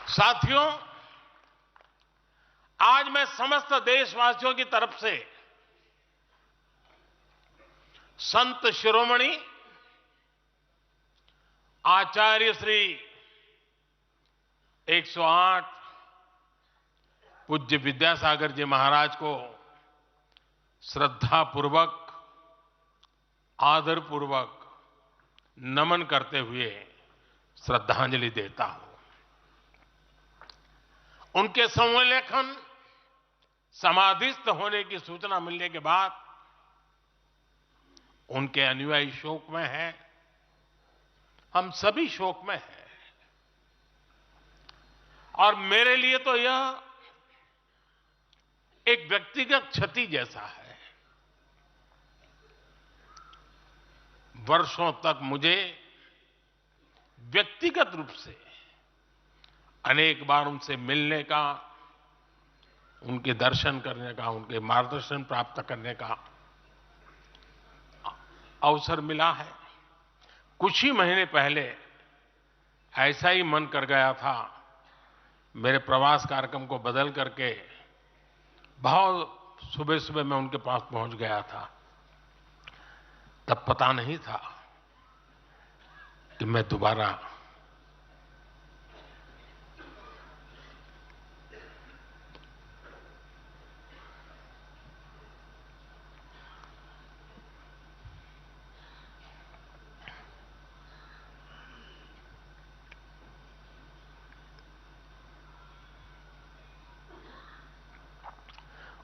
साथियों, आज मैं समस्त देशवासियों की तरफ से संत शिरोमणि आचार्य श्री 108 पूज्य विद्यासागर जी महाराज को श्रद्धापूर्वक, आदरपूर्वक नमन करते हुए श्रद्धांजलि देता हूं। उनके संलेखन समाधिस्थ होने की सूचना मिलने के बाद उनके अनुयायी शोक में हैं, हम सभी शोक में हैं। और मेरे लिए तो यह एक व्यक्तिगत क्षति जैसा है। वर्षों तक मुझे व्यक्तिगत रूप से अनेक बार उनसे मिलने का, उनके दर्शन करने का, उनके मार्गदर्शन प्राप्त करने का अवसर मिला है। कुछ ही महीने पहले ऐसा ही मन कर गया था, मेरे प्रवास कार्यक्रम को बदल करके बहुत सुबह सुबह मैं उनके पास पहुंच गया था। तब पता नहीं था कि मैं दोबारा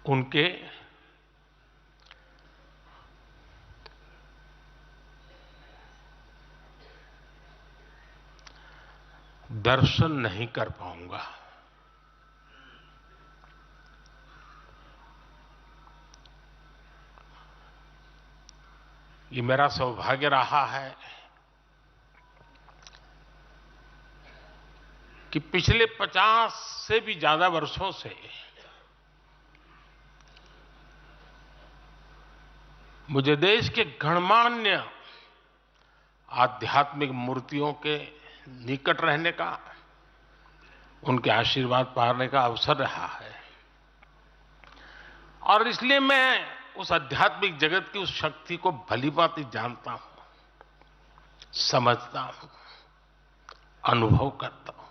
उनके दर्शन नहीं कर पाऊंगा। ये मेरा सौभाग्य रहा है कि पिछले 50 से भी ज्यादा वर्षों से मुझे देश के गणमान्य आध्यात्मिक मूर्तियों के निकट रहने का, उनके आशीर्वाद पाने का अवसर रहा है। और इसलिए मैं उस आध्यात्मिक जगत की उस शक्ति को भलीभांति जानता हूं, समझता हूं, अनुभव करता हूं।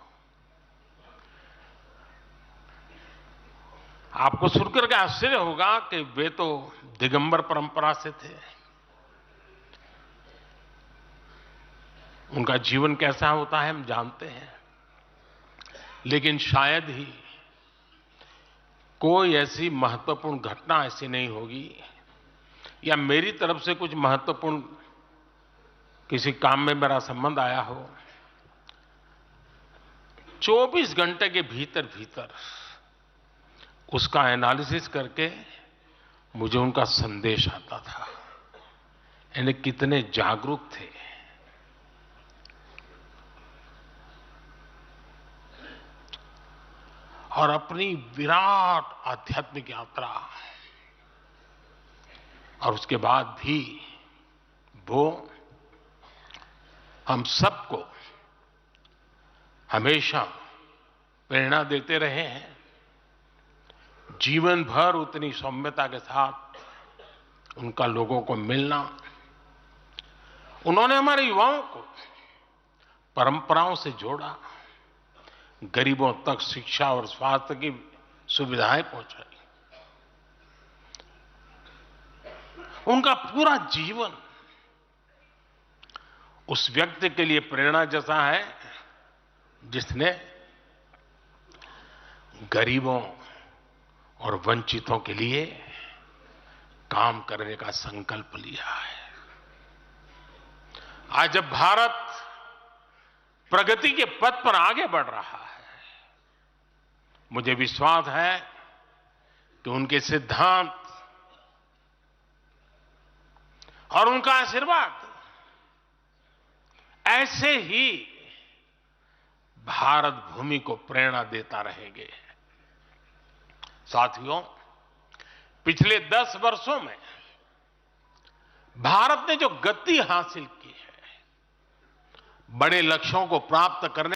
आपको सुनकर के आश्चर्य होगा कि वे तो दिगंबर परंपरा से थे। उनका जीवन कैसा होता है हम जानते हैं, लेकिन शायद ही कोई ऐसी महत्वपूर्ण घटना ऐसी नहीं होगी या मेरी तरफ से कुछ महत्वपूर्ण किसी काम में मेरा संबंध आया हो, 24 घंटे के भीतर भीतर उसका एनालिसिस करके मुझे उनका संदेश आता था। यानी कितने जागरूक थे। और अपनी विराट आध्यात्मिक यात्रा और उसके बाद भी वो हम सबको हमेशा प्रेरणा देते रहे हैं। जीवन भर उतनी सौम्यता के साथ उनका लोगों को मिलना, उन्होंने हमारे युवाओं को परंपराओं से जोड़ा, गरीबों तक शिक्षा और स्वास्थ्य की सुविधाएं पहुंचाई। उनका पूरा जीवन उस व्यक्ति के लिए प्रेरणा जैसा है जिसने गरीबों और वंचितों के लिए काम करने का संकल्प लिया है। आज जब भारत प्रगति के पथ पर आगे बढ़ रहा है, मुझे विश्वास है कि उनके सिद्धांत और उनका आशीर्वाद ऐसे ही भारत भूमि को प्रेरणा देता रहेंगे। साथियों, पिछले 10 वर्षों में भारत ने जो गति हासिल की है, बड़े लक्ष्यों को प्राप्त करने